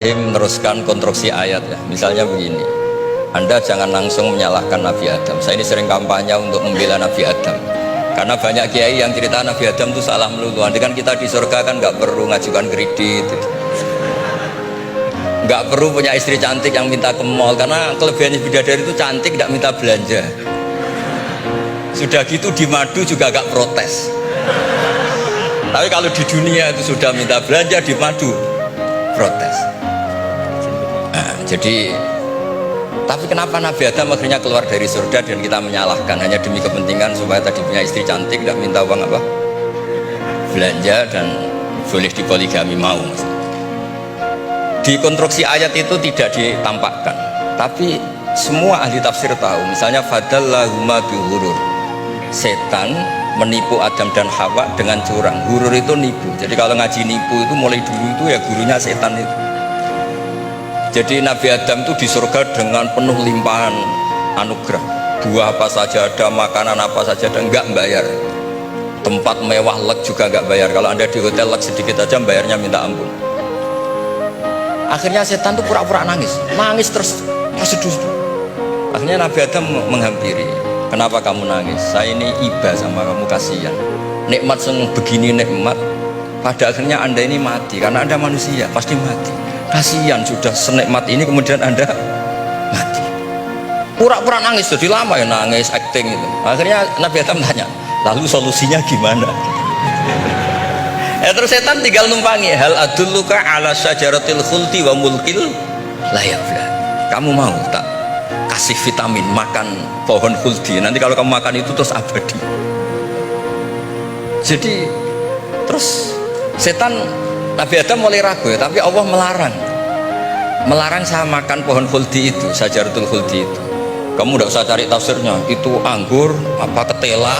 Meneruskan konstruksi ayat ya. Misalnya begini, Anda jangan langsung menyalahkan Nabi Adam. Saya ini sering kampanye untuk membela Nabi Adam, karena banyak kiai yang cerita Nabi Adam itu salah melulu. Andai kan kita di surga kan nggak perlu ngajukan kredit, nggak perlu punya istri cantik yang minta ke mall, karena kelebihannya bidadari itu cantik, nggak minta belanja. Sudah gitu di madu juga nggak protes. Tapi kalau di dunia itu sudah minta belanja, di madu protes. Jadi, tapi kenapa Nabi Adam akhirnya keluar dari surga dan kita menyalahkan hanya demi kepentingan supaya tadi punya istri cantik, tidak minta uang apa? Belanja dan boleh dipoligami mau. Di konstruksi ayat itu tidak ditampakkan, tapi semua ahli tafsir tahu. Misalnya fadallahuma bihurur, setan menipu Adam dan Hawa dengan curang. Hurur itu nipu. Jadi kalau ngaji nipu itu mulai dulu itu ya gurunya setan itu. Jadi Nabi Adam itu di surga dengan penuh limpahan anugerah. Buah apa saja ada, makanan apa saja ada, enggak bayar. Tempat mewah lek juga enggak bayar. Kalau Anda di hotel lek sedikit aja bayarnya minta ampun. Akhirnya setan itu pura-pura nangis terus terseduh. Akhirnya Nabi Adam menghampiri. Kenapa kamu nangis? Saya ini iba sama kamu, kasihan. Nikmat yang begini nikmat, pada akhirnya Anda ini mati. Karena Anda manusia, pasti mati. Kasihan sudah senikmat ini kemudian Anda mati. Pura-pura nangis, jadi lama ya nangis, acting itu. Akhirnya Nabi Adam tanya, lalu solusinya gimana? Terus setan tinggal numpangi. Hal adulluka ala syajaratil khuldi wa mulkil la yafla. Kamu mau tak kasih vitamin makan pohon khuldi? Nanti kalau kamu makan itu terus abadi. Jadi terus setan, Nabi Adam mulai ragu ya, tapi Allah melarang saya makan pohon khuldi itu, syajaratul khuldi itu. Kamu tidak usah cari tafsirnya, itu anggur apa ketela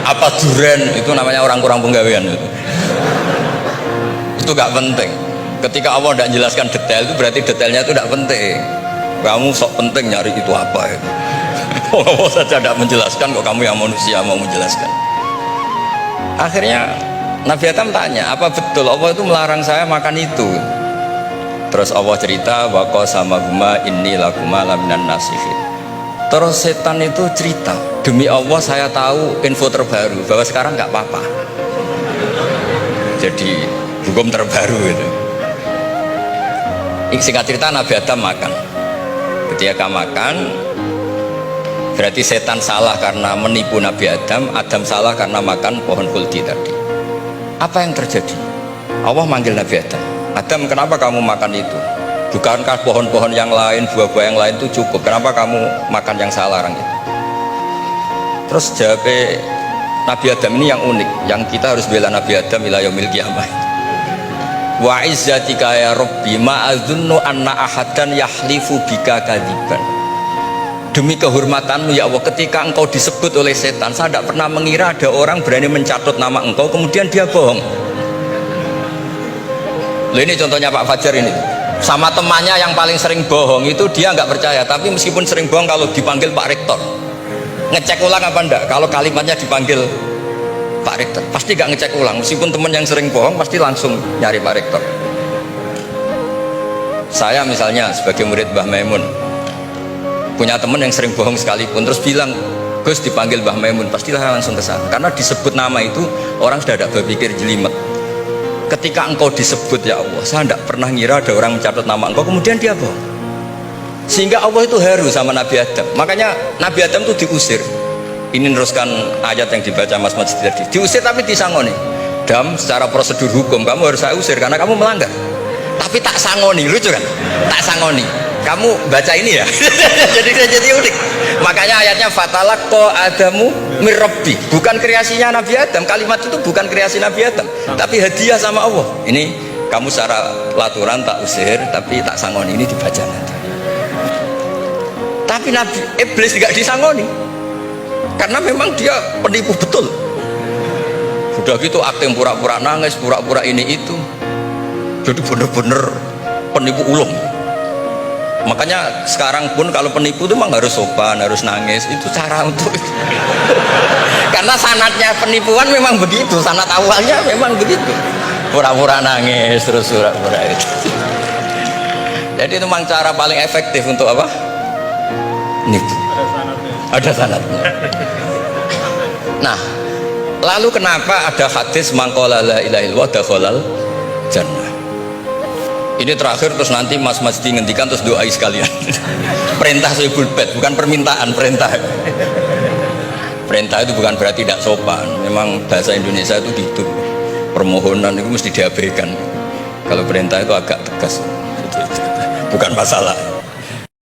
apa duren, itu namanya orang kurang penggawean itu gak penting. Ketika Allah tidak jelaskan detail itu berarti detailnya itu tidak penting. Kamu sok penting nyari itu apa itu. Allah saja tidak menjelaskan, kok kamu yang manusia mau menjelaskan. Akhirnya Nabi Adam tanya, apa betul Allah itu melarang saya makan itu? Terus Allah cerita, wa qasamahuma inni lakuma laminan nasihin. Terus setan itu cerita, demi Allah saya tahu info terbaru bahwa sekarang nggak apa-apa. Jadi hukum terbaru itu. Singkat cerita Nabi Adam makan. Ketika makan, berarti setan salah karena menipu Nabi Adam, Adam salah karena makan pohon khuldi tadi. Apa yang terjadi? Allah manggil Nabi Adam. Adam, kenapa kamu makan itu? Bukankah pohon-pohon yang lain, buah-buah yang lain itu cukup? Kenapa kamu makan yang saya larang itu? Terus jawab Nabi Adam ini yang unik, yang kita harus bela Nabi Adam ila yaumil qiyamah. Wa izzatika ya Rabbi ma adzunnu anna ahadan yahlifu bika kadziban. Demi kehormatanmu ya Allah, ketika engkau disebut oleh setan, saya tidak pernah mengira ada orang berani mencatut nama engkau kemudian dia bohong. Loh, ini contohnya Pak Fajar ini, sama temannya yang paling sering bohong itu dia nggak percaya, tapi meskipun sering bohong kalau dipanggil Pak Rektor ngecek ulang apa enggak. Kalau kalimatnya dipanggil Pak Rektor pasti nggak ngecek ulang, meskipun teman yang sering bohong pasti langsung nyari Pak Rektor. Saya misalnya sebagai murid Mbah Maimun punya teman yang sering bohong sekalipun, terus bilang Gus dipanggil Mbah Maimun, pastilah langsung ke sana, karena disebut nama itu orang sudah ada berpikir jelimet. Ketika engkau disebut ya Allah, saya tidak pernah ngira ada orang mencatat nama engkau kemudian dia bohong. Sehingga Allah itu haru sama Nabi Adam. Makanya Nabi Adam itu diusir. Ini meneruskan ayat yang dibaca Mas Masjid tadi. Diusir tapi disangoni. Dam, secara prosedur hukum kamu harus saya usir karena kamu melanggar. Tapi tak sangoni, lucu kan? Tak sangoni. Kamu baca ini ya. jadi unik. Makanya ayatnya fatalaqqa Adamu mir Rabbi, bukan kreasinya Nabi Adam. Kalimat itu bukan kreasi Nabi Adam, tapi hadiah sama Allah. Ini kamu secara laturan tak usir, tapi tak sangoni, ini dibaca nanti. Tapi Nabi Iblis tidak disangoni, karena memang dia penipu betul. Sudah gitu akting pura-pura nangis, pura-pura ini itu. Jadi bener-bener penipu ulung. Makanya sekarang pun kalau penipu itu memang harus sopan, harus nangis, itu cara untuk karena sanatnya penipuan memang begitu, sanat awalnya memang begitu. pura-pura nangis terus pura-pura itu. Jadi itu memang cara paling efektif untuk apa? Nipu. Ada sanadnya. Nah, lalu kenapa ada hadis mangqala la ilaha illallah dakhalal jannah? Ini terakhir terus nanti mas-mas ngendikan terus doai sekalian. Perintah sohibul bait, bukan permintaan, perintah. Perintah itu bukan berarti tidak sopan. Memang bahasa Indonesia itu gitu. Permohonan itu mesti diabaikan. Kalau perintah itu agak tegas. Bukan masalah.